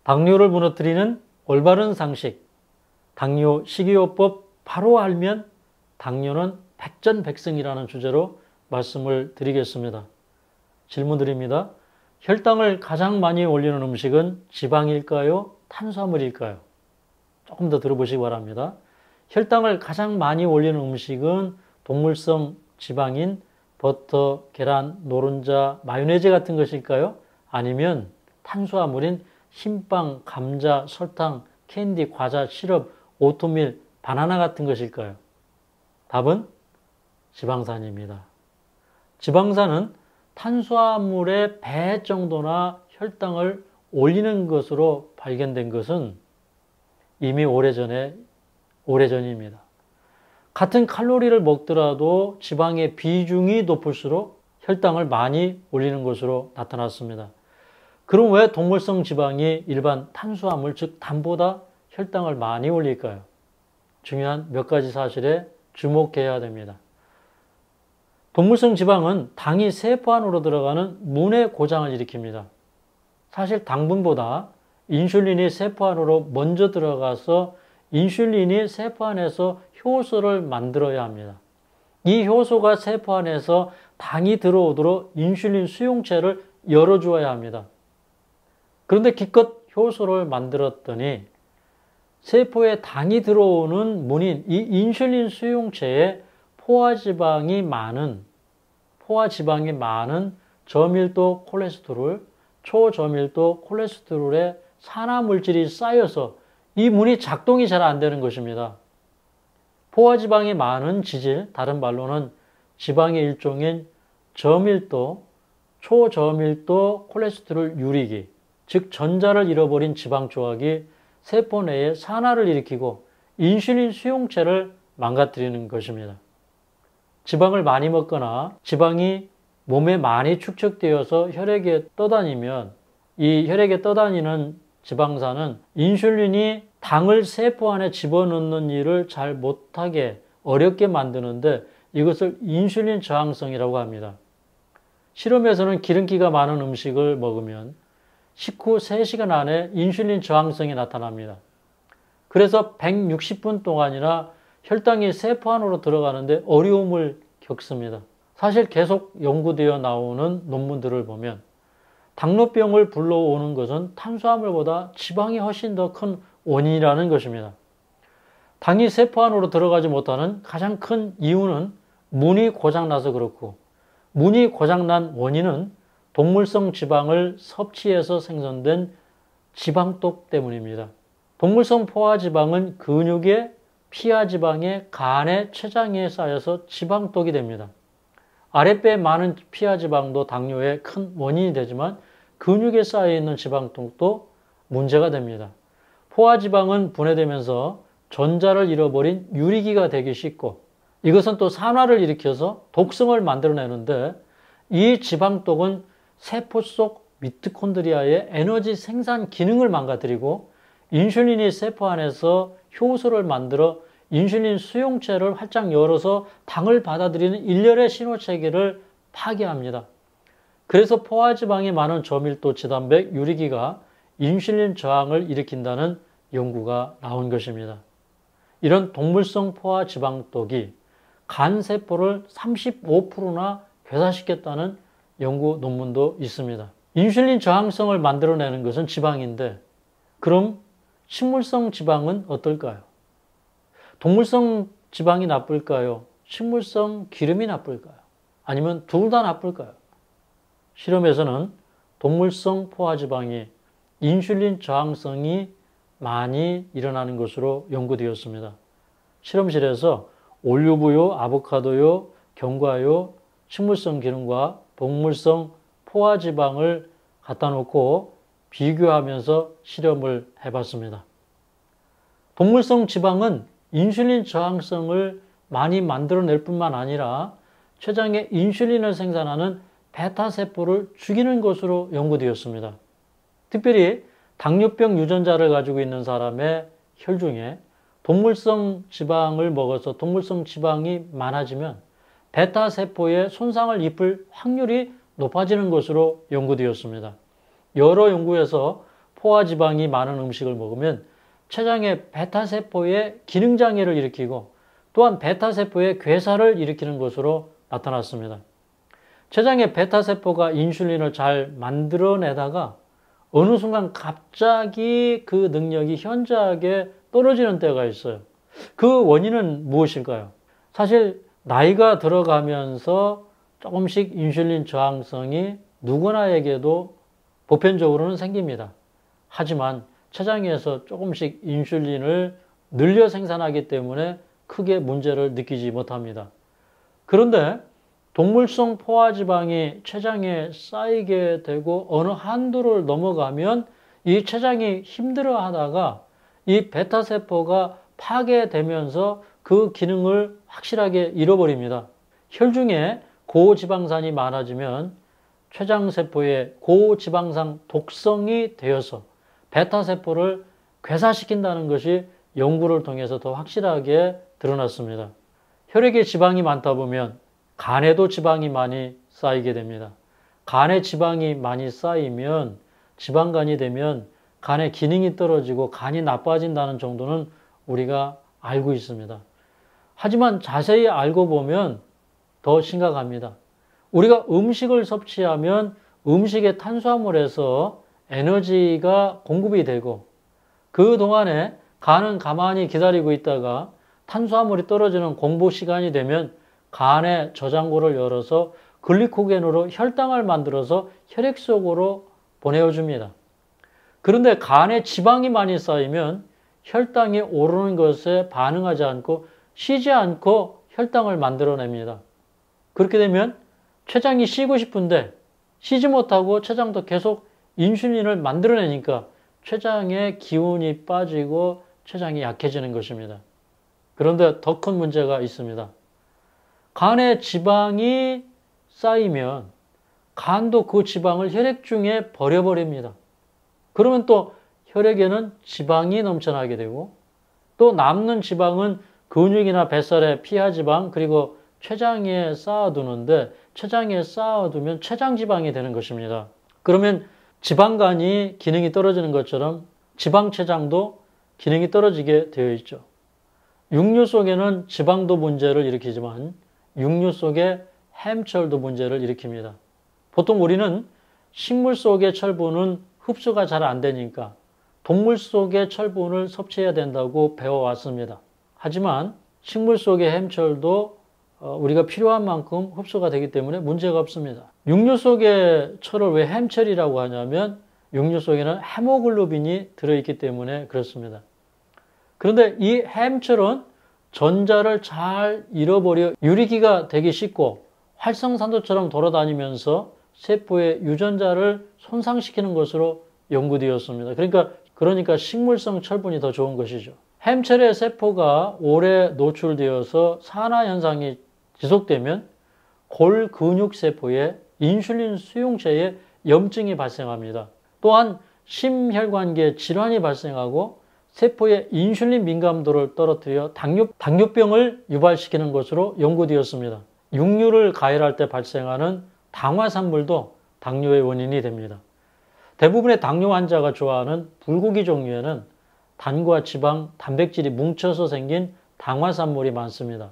당뇨를 무너뜨리는 올바른 상식, 당뇨 식이요법 바로 알면 당뇨는 백전백승이라는 주제로 말씀을 드리겠습니다. 질문 드립니다. 혈당을 가장 많이 올리는 음식은 지방일까요? 탄수화물일까요? 조금 더 들어보시기 바랍니다. 혈당을 가장 많이 올리는 음식은 동물성 지방인 버터, 계란, 노른자, 마요네즈 같은 것일까요? 아니면 탄수화물인 흰빵, 감자, 설탕, 캔디, 과자, 시럽, 오트밀, 바나나 같은 것일까요? 답은 지방산입니다. 지방산은 탄수화물의 배 정도나 혈당을 올리는 것으로 발견된 것은 이미 오래전입니다. 같은 칼로리를 먹더라도 지방의 비중이 높을수록 혈당을 많이 올리는 것으로 나타났습니다. 그럼 왜 동물성 지방이 일반 탄수화물, 즉 담보다 혈당을 많이 올릴까요? 중요한 몇 가지 사실에 주목해야 됩니다. 동물성 지방은 당이 세포 안으로 들어가는 문의 고장을 일으킵니다. 사실 당분보다 인슐린이 세포 안으로 먼저 들어가서 인슐린이 세포 안에서 효소를 만들어야 합니다. 이 효소가 세포 안에서 당이 들어오도록 인슐린 수용체를 열어주어야 합니다. 그런데 기껏 효소를 만들었더니 세포에 당이 들어오는 문인 이 인슐린 수용체에 포화지방이 많은 저밀도 콜레스테롤, 초저밀도 콜레스테롤의 산화물질이 쌓여서 이 문이 작동이 잘 안 되는 것입니다. 포화지방이 많은 지질, 다른 말로는 지방의 일종인 저밀도, 초저밀도 콜레스테롤 유리기, 즉 전자를 잃어버린 지방 조각이 세포 내에 산화를 일으키고 인슐린 수용체를 망가뜨리는 것입니다. 지방을 많이 먹거나 지방이 몸에 많이 축적되어서 혈액에 떠다니면 이 혈액에 떠다니는 지방산은 인슐린이 당을 세포 안에 집어넣는 일을 잘 못하게 어렵게 만드는데 이것을 인슐린 저항성이라고 합니다. 실험에서는 기름기가 많은 음식을 먹으면 식후 3시간 안에 인슐린 저항성이 나타납니다. 그래서 160분 동안이나 혈당이 세포 안으로 들어가는데 어려움을 겪습니다. 사실 계속 연구되어 나오는 논문들을 보면 당뇨병을 불러오는 것은 탄수화물보다 지방이 훨씬 더 큰 원인이라는 것입니다. 당이 세포 안으로 들어가지 못하는 가장 큰 이유는 문이 고장나서 그렇고, 문이 고장난 원인은 동물성 지방을 섭취해서 생성된 지방독 때문입니다. 동물성 포화지방은 근육에, 피하지방에, 간에, 췌장에 쌓여서 지방독이 됩니다. 아랫배에 많은 피하지방도 당뇨의 큰 원인이 되지만 근육에 쌓여있는 지방독도 문제가 됩니다. 포화지방은 분해되면서 전자를 잃어버린 유리기가 되기 쉽고 이것은 또 산화를 일으켜서 독성을 만들어내는데 이 지방독은 세포 속 미토콘드리아의 에너지 생산 기능을 망가뜨리고 인슐린이 세포 안에서 효소를 만들어 인슐린 수용체를 활짝 열어서 당을 받아들이는 일련의 신호체계를 파괴합니다. 그래서 포화지방이 많은 저밀도 지단백 유리기가 인슐린 저항을 일으킨다는 연구가 나온 것입니다. 이런 동물성 포화지방독이 간세포를 35%나 괴사시켰다는 연구 논문도 있습니다. 인슐린 저항성을 만들어내는 것은 지방인데 그럼 식물성 지방은 어떨까요? 동물성 지방이 나쁠까요? 식물성 기름이 나쁠까요? 아니면 둘 다 나쁠까요? 실험에서는 동물성 포화지방이 인슐린 저항성이 많이 일어나는 것으로 연구되었습니다. 실험실에서 올리브유, 아보카도유, 견과류, 식물성 기름과 동물성 포화지방을 갖다 놓고 비교하면서 실험을 해봤습니다. 동물성 지방은 인슐린 저항성을 많이 만들어낼 뿐만 아니라 췌장에 인슐린을 생산하는 베타세포를 죽이는 것으로 연구되었습니다. 특별히 당뇨병 유전자를 가지고 있는 사람의 혈 중에 동물성 지방을 먹어서 동물성 지방이 많아지면 베타세포에 손상을 입을 확률이 높아지는 것으로 연구되었습니다. 여러 연구에서 포화지방이 많은 음식을 먹으면 췌장의 베타세포의 기능장애를 일으키고 또한 베타세포의 괴사를 일으키는 것으로 나타났습니다. 췌장의 베타세포가 인슐린을 잘 만들어내다가 어느 순간 갑자기 그 능력이 현저하게 떨어지는 때가 있어요. 그 원인은 무엇일까요? 사실 나이가 들어가면서 조금씩 인슐린 저항성이 누구나에게도 보편적으로는 생깁니다. 하지만 췌장에서 조금씩 인슐린을 늘려 생산하기 때문에 크게 문제를 느끼지 못합니다. 그런데 동물성 포화지방이 췌장에 쌓이게 되고 어느 한도를 넘어가면 이 췌장이 힘들어하다가 이 베타세포가 파괴되면서 그 기능을 확실하게 잃어버립니다. 혈중에 고지방산이 많아지면 췌장세포에 고지방산 독성이 되어서 베타세포를 괴사시킨다는 것이 연구를 통해서 더 확실하게 드러났습니다. 혈액에 지방이 많다 보면 간에도 지방이 많이 쌓이게 됩니다. 간에 지방이 많이 쌓이면 지방간이 되면 간의 기능이 떨어지고 간이 나빠진다는 정도는 우리가 알고 있습니다. 하지만 자세히 알고 보면 더 심각합니다. 우리가 음식을 섭취하면 음식의 탄수화물에서 에너지가 공급이 되고 그동안에 간은 가만히 기다리고 있다가 탄수화물이 떨어지는 공복 시간이 되면 간의 저장고를 열어서 글리코겐으로 혈당을 만들어서 혈액 속으로 보내줍니다. 그런데 간에 지방이 많이 쌓이면 혈당이 오르는 것에 반응하지 않고 쉬지 않고 혈당을 만들어냅니다. 그렇게 되면 췌장이 쉬고 싶은데 쉬지 못하고 췌장도 계속 인슐린을 만들어내니까 췌장의 기운이 빠지고 췌장이 약해지는 것입니다. 그런데 더 큰 문제가 있습니다. 간에 지방이 쌓이면 간도 그 지방을 혈액 중에 버려버립니다. 그러면 또 혈액에는 지방이 넘쳐나게 되고 또 남는 지방은 근육이나 뱃살에 피하지방 그리고 췌장에 쌓아두는데 췌장에 쌓아두면 췌장지방이 되는 것입니다. 그러면 지방간이 기능이 떨어지는 것처럼 지방췌장도 기능이 떨어지게 되어 있죠. 육류 속에는 지방도 문제를 일으키지만 육류 속에 햄철도 문제를 일으킵니다. 보통 우리는 식물 속의 철분은 흡수가 잘 안 되니까 동물 속의 철분을 섭취해야 된다고 배워왔습니다. 하지만 식물 속의 햄철도 우리가 필요한 만큼 흡수가 되기 때문에 문제가 없습니다. 육류 속의 철을 왜 햄철이라고 하냐면 육류 속에는 헤모글로빈이 들어있기 때문에 그렇습니다. 그런데 이 햄철은 전자를 잘 잃어버려 유리기가 되기 쉽고 활성산소처럼 돌아다니면서 세포의 유전자를 손상시키는 것으로 연구되었습니다. 그러니까 식물성 철분이 더 좋은 것이죠. 햄철의 세포가 오래 노출되어서 산화 현상이 지속되면 골근육세포에 인슐린 수용체에 염증이 발생합니다. 또한 심혈관계 질환이 발생하고 세포의 인슐린 민감도를 떨어뜨려 당뇨병을 유발시키는 것으로 연구되었습니다. 육류를 가열할 때 발생하는 당화산물도 당뇨의 원인이 됩니다. 대부분의 당뇨 환자가 좋아하는 불고기 종류에는 단과 지방, 단백질이 뭉쳐서 생긴 당화산물이 많습니다.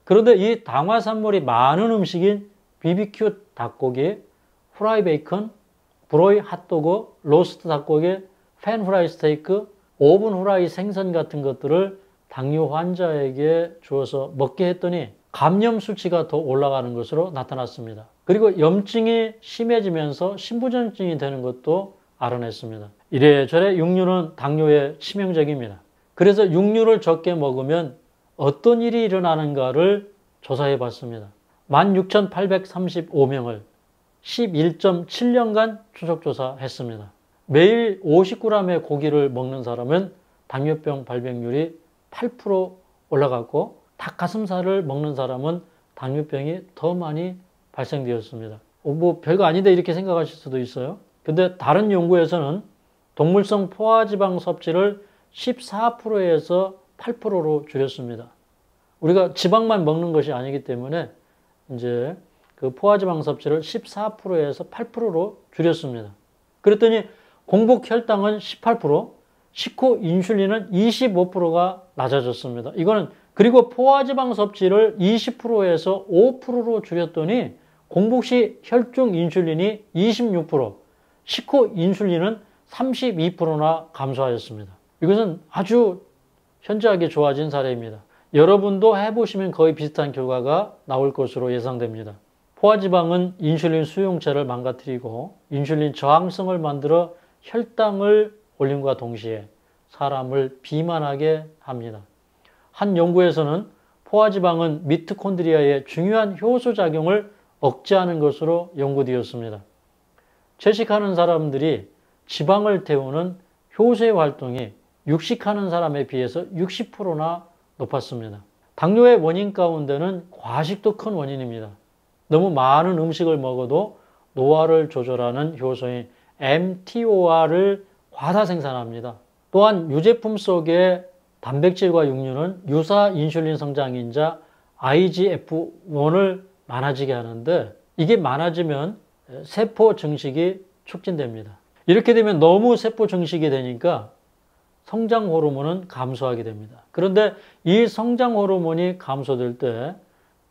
그런데 이 당화산물이 많은 음식인 BBQ 닭고기, 후라이 베이컨, 브로이 핫도그, 로스트 닭고기, 팬 후라이 스테이크, 오븐 후라이 생선 같은 것들을 당뇨 환자에게 주어서 먹게 했더니 감염 수치가 더 올라가는 것으로 나타났습니다. 그리고 염증이 심해지면서 신부전증이 되는 것도 알아냈습니다. 이래저래 육류는 당뇨에 치명적입니다. 그래서 육류를 적게 먹으면 어떤 일이 일어나는가를 조사해 봤습니다. 16,835명을 11.7년간 추적조사했습니다. 매일 50g의 고기를 먹는 사람은 당뇨병 발병률이 8% 올라갔고 닭가슴살을 먹는 사람은 당뇨병이 더 많이 발생되었습니다. 뭐 별거 아닌데 이렇게 생각하실 수도 있어요. 근데 다른 연구에서는 동물성 포화지방 섭취를 14%에서 8%로 줄였습니다. 우리가 지방만 먹는 것이 아니기 때문에 이제 그 포화지방 섭취를 14%에서 8%로 줄였습니다. 그랬더니 공복 혈당은 18%, 식후 인슐린은 25%가 낮아졌습니다. 이거는 그리고 포화지방 섭취를 20%에서 5%로 줄였더니 공복 시 혈중 인슐린이 26%, 식후 인슐린은 32%나 감소하였습니다. 이것은 아주 현저하게 좋아진 사례입니다. 여러분도 해보시면 거의 비슷한 결과가 나올 것으로 예상됩니다. 포화지방은 인슐린 수용체를 망가뜨리고 인슐린 저항성을 만들어 혈당을 올림과 동시에 사람을 비만하게 합니다. 한 연구에서는 포화지방은 미토콘드리아의 중요한 효소 작용을 억제하는 것으로 연구되었습니다. 채식하는 사람들이 지방을 태우는 효소의 활동이 육식하는 사람에 비해서 60%나 높았습니다. 당뇨의 원인 가운데는 과식도 큰 원인입니다. 너무 많은 음식을 먹어도 노화를 조절하는 효소인 mTOR을 과다 생산합니다. 또한 유제품 속의 단백질과 육류는 유사 인슐린 성장인자 IGF-1을 많아지게 하는데 이게 많아지면 세포 증식이 촉진됩니다. 이렇게 되면 너무 세포 증식이 되니까 성장 호르몬은 감소하게 됩니다. 그런데 이 성장 호르몬이 감소될 때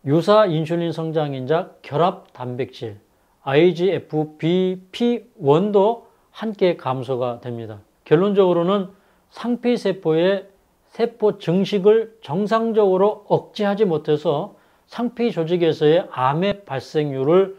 유사 인슐린 성장인자 결합 단백질 IGF-BP1도 함께 감소가 됩니다. 결론적으로는 상피세포의 세포 증식을 정상적으로 억제하지 못해서 상피 조직에서의 암의 발생률을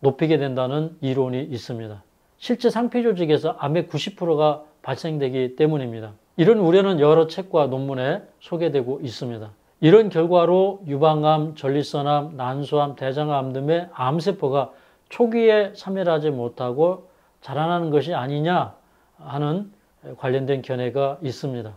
높이게 된다는 이론이 있습니다. 실제 상피 조직에서 암의 90%가 발생되기 때문입니다. 이런 우려는 여러 책과 논문에 소개되고 있습니다. 이런 결과로 유방암, 전립선암, 난소암, 대장암 등의 암세포가 초기에 사멸하지 못하고 자라나는 것이 아니냐 하는 관련된 견해가 있습니다.